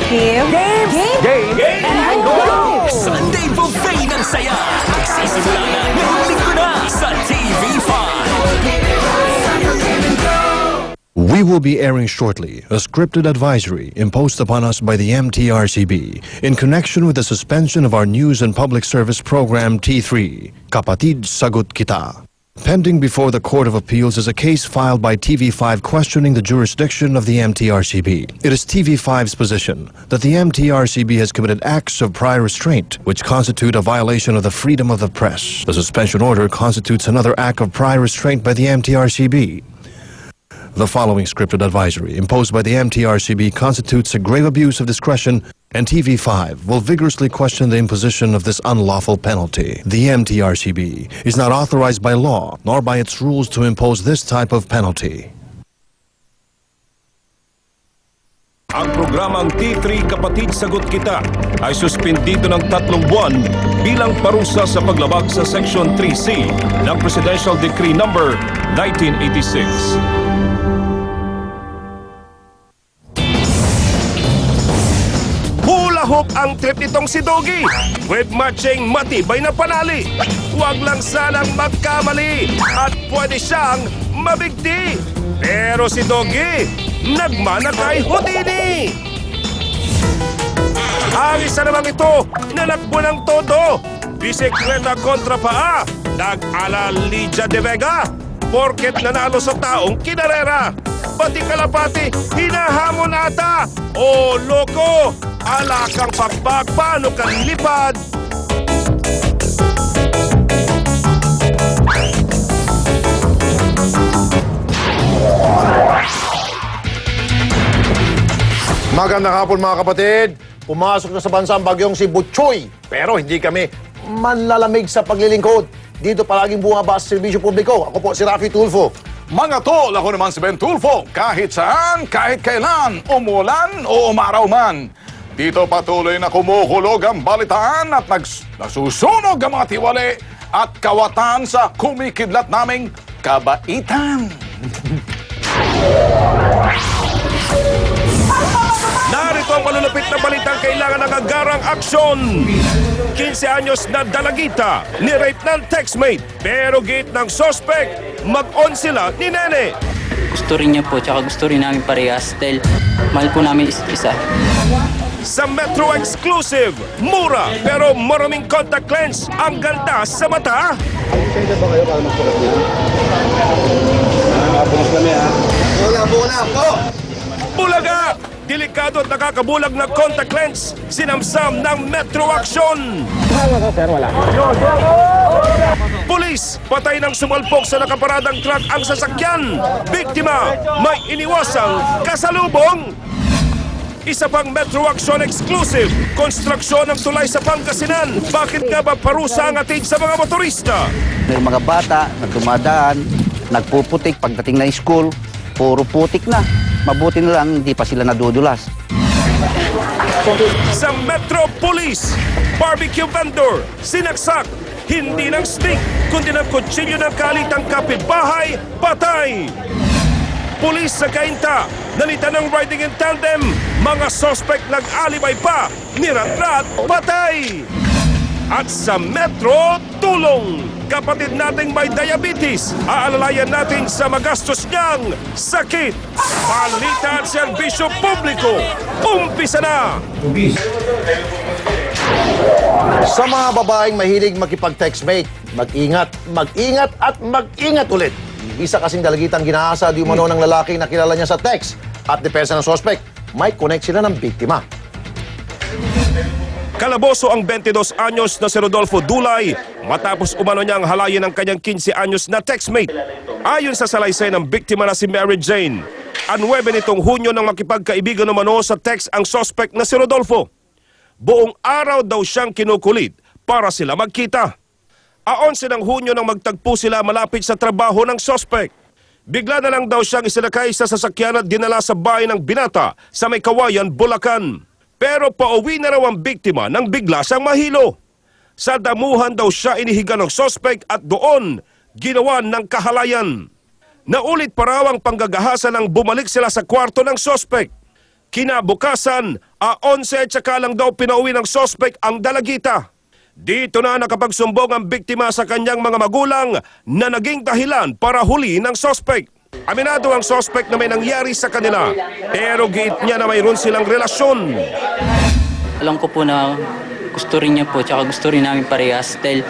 Game! And go! Sunday Buffet ng Saya! Magsisimula na ngayong linggo na sa TV5! We will be airing shortly a scripted advisory imposed upon us by the MTRCB in connection with the suspension of our news and public service program T3, Kapatid Sagot Kita. Pending before the Court of Appeals is a case filed by TV5 questioning the jurisdiction of the MTRCB. It is TV5's position that the MTRCB has committed acts of prior restraint which constitute a violation of the freedom of the press. The suspension order constitutes another act of prior restraint by the MTRCB. The following scripted advisory imposed by the MTRCB constitutes a grave abuse of discretion, and TV5 will vigorously question the imposition of this unlawful penalty. The MTRCB is not authorized by law nor by its rules to impose this type of penalty. Ang programang T3 Kapatid Sagot Kita ay suspindido ng 3 buwan bilang parusa sa paglabag sa Section 3C ng Presidential Decree No. 1986. Hula-hoop ang trip nitong si Doggy with matching matibay na panali. Huwag lang sanang magkamali at pwede siyang mabigti. Pero si Doggy, nagmana kay Houdini. Ang isa namang ito, nanakbo ng todo. Bisikleta kontra paa, nag-ala Lydia De Vega. Porket nanalo sa taong kinarera. Pati kalapati, hinahamon ata. O loko, ala kang pakpak, paano ka lilipad? Magandang hapon mga kapatid. Pumasok na sa bansa ang bagyong si Butchoy. Pero hindi kami manlalamig sa paglilingkod. Dito palaging bumaba sa serbisyo publiko. Ako po si Rafi Tulfo. Mga tol, ako naman si Ben Tulfo. Kahit saan, kahit kailan, umulan o umaraw man. Dito patuloy na kumukulog ang balitaan at nasusunog ang mga tiwali at kawatan sa kumikidlat naming kabaitan. Narito ang malulupit na balitang kailangan ng agarang aksyon. 15 anyos na dalagita, ni-rape ng textmate. Pero gate ng suspect, mag-on sila ni Nene. Gusto rin niya po, tsaka gusto rin namin parehas dahil mahal po namin isa. Sa Metro Exclusive, mura pero maraming contact lens. Ang ganda sa mata. Pwede ba kayo para magpulat dito? Nakapulas kami ha. Bula po! Bulaga! Delikado at nakakabulag na contact lens. Sinamsam ng Metro Action. Pulis, patay ng sumalpok sa nakaparadang truck ang sasakyan. Biktima, may iniwasang kasalubong. Isa pang Metro Action Exclusive, konstruksyon ng tulay sa Pangasinan. Bakit nga ba parusa ang atid sa mga motorista? May mga bata na dumadaan, nagpuputik pagdating na school, puro putik na. Mabuti na lang hindi pa sila nadudulas. Sa Metro Police, barbecue vendor, sinaksak, hindi ng stick, kundi ng kutsilyo ng kalitang kapitbahay, patay. Pulis sa Cainta, nalita ng riding in tandem, mga sospek nag-alibay pa, niratrat, patay. At sa Metro, tulong. Kapatid nating may diabetes, aalalayan natin sa magastos niyang sakit. Balita at serbisyo publiko, umpisa na! Sa mga babaeng mahilig makipag-textmate, mag-ingat, mag-ingat at mag-ingat ulit. Isa kasing dalagitang ginaasa di umano ng lalaking nakilala niya sa text. At depensa ng suspect, may connect sila ng biktima. Kalaboso ang 22 anyos na si Rodolfo Dulay matapos umano niyang halayin ang kanyang 15 anyos na textmate. Ayon sa salaysay ng biktima na si Mary Jane, 9 nitong Hunyo nang makipagkaibigan umano sa text ang suspect na si Rodolfo. Buong araw daw siyang kinukulit para sila magkita. 11 ng Hunyo nang magtagpo sila malapit sa trabaho ng suspect. Bigla na lang daw siyang isinakay sa sasakyan at dinala sa bahay ng binata sa May Kawayan, Bulacan. Pero pauwi na raw ang biktima nang bigla siyang mahilo. Sa damuhan daw siya inihiga ng suspect at doon ginawa ng kahalayan. Naulit pa raw ang panggagahasa nang bumalik sila sa kwarto ng suspect. Kinabukasan, 11 tsaka lang daw pinauwi ng sospek ang dalagita. Dito na nakapagsumbong ang biktima sa kanyang mga magulang na naging dahilan para huli ng sospek. Aminado ang sospek na may nangyari sa kanila, pero giit niya na mayroon silang relasyon. Alam ko po na gusto rin niya po, tsaka gusto rin namin parehas dahil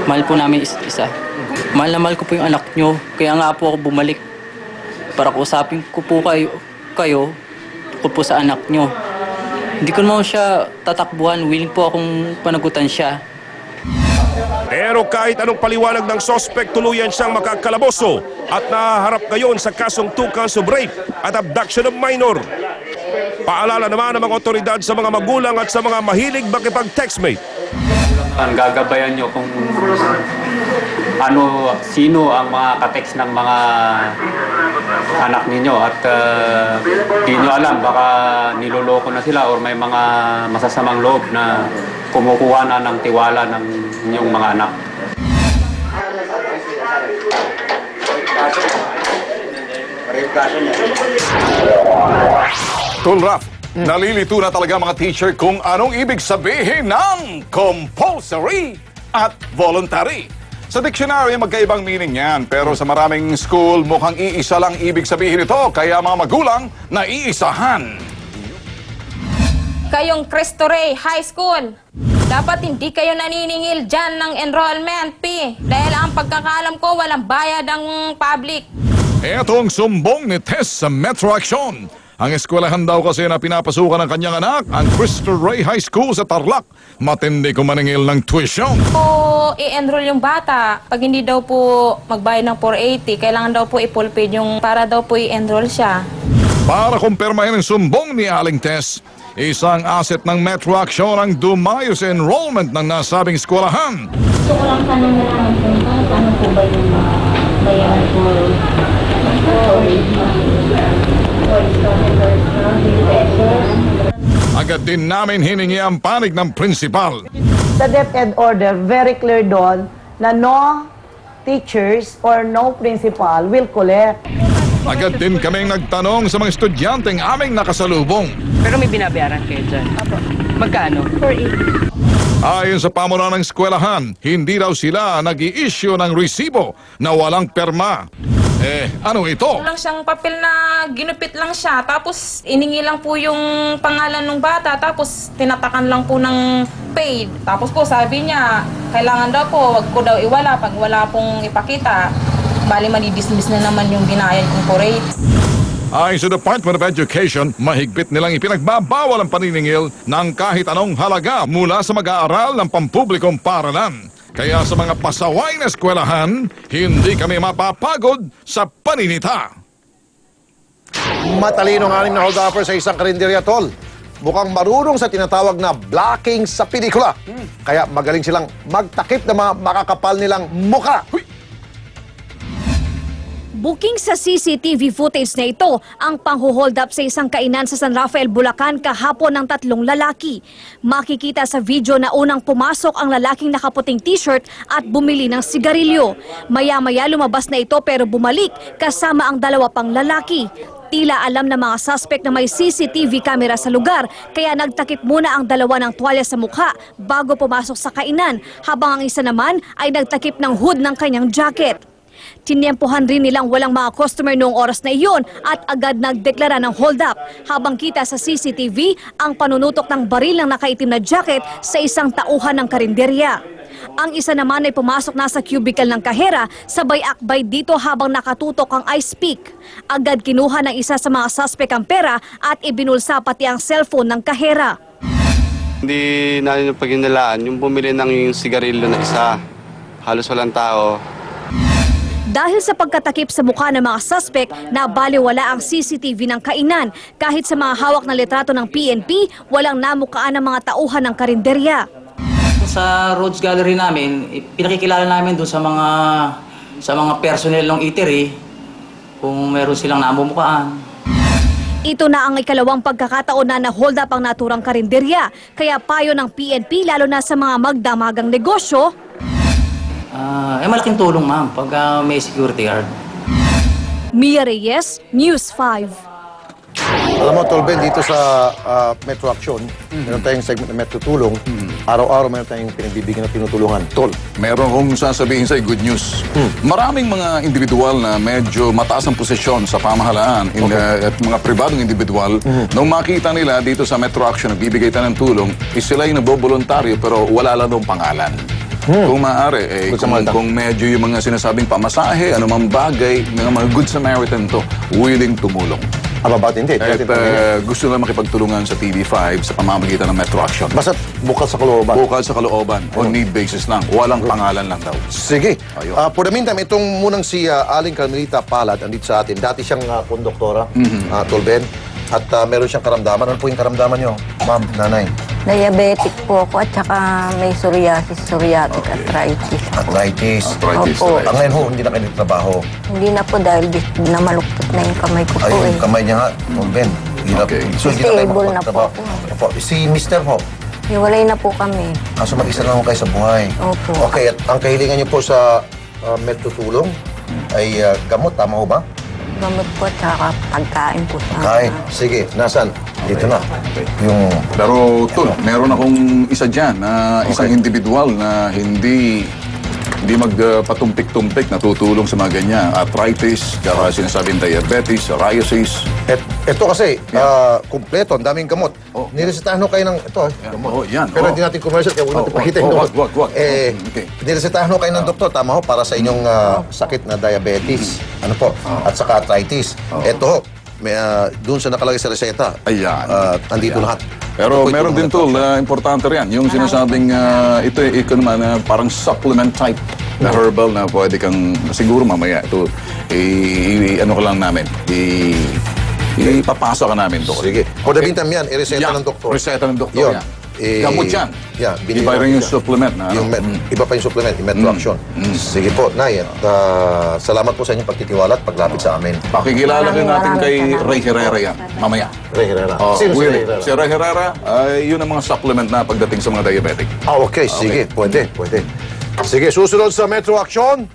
mahal po namin isa't isa. Mahal na mahal ko po yung anak niyo, kaya nga po ako bumalik para kausapin ko po kayo tungkol po sa anak niyo. Hindi ko naman siya tatakbuhan, willing po akong panagutan siya. Pero kahit anong paliwanag ng sospek, tuluyan siyang makakalaboso at nahaharap ngayon sa kasong 2 counts of rape at abduction of minor. Paalala naman ng mga otoridad sa mga magulang at sa mga mahilig makipag-textmate. Gagabayan nyo kung sino ang mga katext ng mga anak ninyo at di nyo alam, baka niloloko na sila or may mga masasamang loob na kumukuha na ng tiwala ng inyong mga anak. Tulraf, nalilito na talaga mga teacher kung anong ibig sabihin ng compulsory at voluntary. Sa dictionary, magkaibang meaning yan. Pero sa maraming school, mukhang iisa lang ibig sabihin ito. Kaya mga magulang, naiisahan. Kayong Cristo Rey High School, dapat hindi kayo naniningil dyan ng enrollment fee. Dahil ang pagkakaalam ko, walang bayad ang public. Ito ang sumbong ni Tess sa Metro Action. Ang eskwelahan daw kasi na pinapasukan ng kanyang anak, ang Cristo Rey High School sa Tarlac, matindi kung maningil ng tuition. O i-enroll yung bata, pag hindi daw po magbayad ng 480, kailangan daw po i-full paid yung para daw po i-enroll siya. Para kumpirmahin ang sumbong ni Aling Tess, isang asset ng Metro Action ang dumayo sa enrollment ng nasabing eskwelahan. Gusto ko lang tanong na lang kung paano po ba yung bayaran po Agad din namin hiningi ang panig ng principal. Sa DepEd order, very clear doon na no teachers or no principal will collect. Agad din kaming nagtanong sa mga estudyanteng aming nakasalubong. Pero may binabayaran kayo dyan? Apo. Magkano? 480. Ayon sa pamunuan ng eskwelahan, hindi daw sila nag-i-issue ng resibo na walang perma. Ano ito? lang siyang papel na ginupit lang siya, tapos iningi lang po yung pangalan ng bata, tapos tinatakan lang po ng paid. Tapos po sabi niya, kailangan daw po, wag ko daw iwala, pag wala pong ipakita, bali madidismiss na naman yung binayad kong corporate. Ayon sa Department of Education, mahigpit nilang ipinagbabawal ang paniningil ng kahit anong halaga mula sa mag-aaral ng pampublikong paaralan. Kaya sa mga pasaway na eskwelahan, hindi kami mapapagod sa paninita. Matalino ng 6 na hold-upper sa isang karinderya, tol. Mukhang marunong sa tinatawag na blocking sa pelikula. Kaya magaling silang magtakip na mga makakapal nilang mukha. Booking sa CCTV footage na ito ang panghuhold up sa isang kainan sa San Rafael, Bulacan kahapon ng 3 lalaki. Makikita sa video na unang pumasok ang lalaking nakaputing t-shirt at bumili ng sigarilyo. Maya-maya lumabas na ito pero bumalik kasama ang 2 pang lalaki. Tila alam ng mga suspect na may CCTV camera sa lugar kaya nagtakip muna ang 2 ng tuwalya sa mukha bago pumasok sa kainan habang ang isa naman ay nagtakip ng hood ng kanyang jacket. Tinyempohan rin nilang walang mga customer noong oras na iyon at agad nagdeklara ng hold-up habang kita sa CCTV ang panunutok ng baril ng nakaitim na jacket sa isang tauhan ng karinderya. Ang isa naman ay pumasok na sa cubicle ng kahera sabay akbay dito habang nakatutok ang ice pick. Agad kinuha ng isa sa mga suspect ang pera at ibinulsa pati ang cellphone ng kahera. Hindi namin paginilaan yung bumili ng yung sigarilyo na isa. Halos walang tao. Dahil sa pagkatakip sa mukha ng mga suspect, nabaliwala ang CCTV ng kainan. Kahit sa mga hawak na litrato ng PNP, walang namukaan ng mga tauhan ng karinderya. Sa Rhodes Gallery namin, pinakikilala namin doon sa mga personnel ng eatery kung meron silang namumukaan. Ito na ang ikalawang pagkakataon na na-hold up ang naturang karinderya. Kaya payo ng PNP lalo na sa mga magdamagang negosyo, malaking tulong ma'am pag may security guard. Mia Reyes, News 5. Alam mo, Tolben, dito sa Metro Action, meron tayong segment na Metro Tulong. Araw-araw meron tayong pinagbibigyan na tinutulungan. Tol. Meron kong sasabihin sa'yo, good news. Maraming mga individual na medyo mataas ang posisyon sa pamahalaan at mga pribadong individual, nung makita nila dito sa Metro Action, nagbibigay tayo ng tulong, sila yung nabobolontaryo pero wala lang ng pangalan. Kung maaari, kung medyo yung mga sinasabing pamasahe, anumang bagay, mga good Samaritan to, willing tumulong. Bakit hindi? At gusto nila makipagtulungan sa TV5 sa pamamagitan ng Metro Action. Basta bukal sa kalooban. Bukal sa kalooban. On need basis lang. Walang pangalan lang daw. Sige. For the meantime, itong munang si Aling Carmelita Palad, andito sa atin. Dati siyang konduktora, Tolben. At meron siyang karamdaman. Ano po yung karamdaman niyo, ma'am, nanay? Diabetic po ako at saka may psoriatic arthritis. Arthritis. Opo. Ngayon ho, hindi na kayo trabaho. Hindi na po dahil namaluktot na yung kamay ko po Ay, yung kamay niya nga, Tolben. So, hindi na kayo Stable na po makapagtrabaho. Opo. Si Mr. ho, hiwalay na po kami. so mag-isa lang ho kayo sa buhay. Opo. Okay, at ang kahilingan niyo po sa Metro Tulong ay gamot, tama ho ba? Gamot po at saka pagkain po sa Kain. Sige, nasan? Dito na. Yung... Pero, Tol, meron akong isa dyan na isang individual na hindi magpatumpik-tumpik na tutulong sa mga ganyan. Arthritis, kaya sinasabing diabetes, psoriasis. Ito kasi, kumpleto, ang daming gamot. Niresetahan ho kayo ng... Ito, gamot. Yan. Pero hindi natin commercial, kaya huwag natin pakita yung gamot. Wag. Niresetahan ho kayo ng doktor, tama ho, para sa inyong sakit na diabetes. Ano po? At saka arthritis. Ito ho, doon sa nakalagay sa reseta. Ayan. Andito lahat. Pero meron din, Tol, importante rin. Yung sinasabing, ito naman, parang supplement type na herbal na pwede kang, siguro mamaya, ito, ano ka lang namin, ipapasa ka namin doon. Sige. For the meantime yan, ireseta ng doktor. Reseta ng doktor, yan. Gamot yan. Yeah, iba rin yung supplement. Iba pa yung supplement, yung Metro Action. Sige po, Nay, at salamat po sa inyong pagtitiwala at paglapit sa amin. Pakikilala rin natin kay Ray Herrera yan, mamaya. Ray Herrera. Sino si Ray Herrera? Si Ray Herrera, yun ang mga supplement na pagdating sa mga diabetic. Okay, sige. Pwede. Sige, susunod sa Metro Action.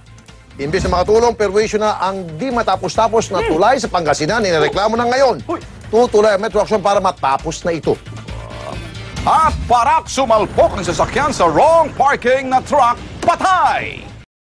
Imbis na makatulong, perwisyo na ang di matapos-tapos na tulay sa Pangasinan, inireklamo na ngayon. Tutulay ang Metro Action para matapos na ito. At parak sumalpok ng sasakyan sa wrong parking na truck, patay!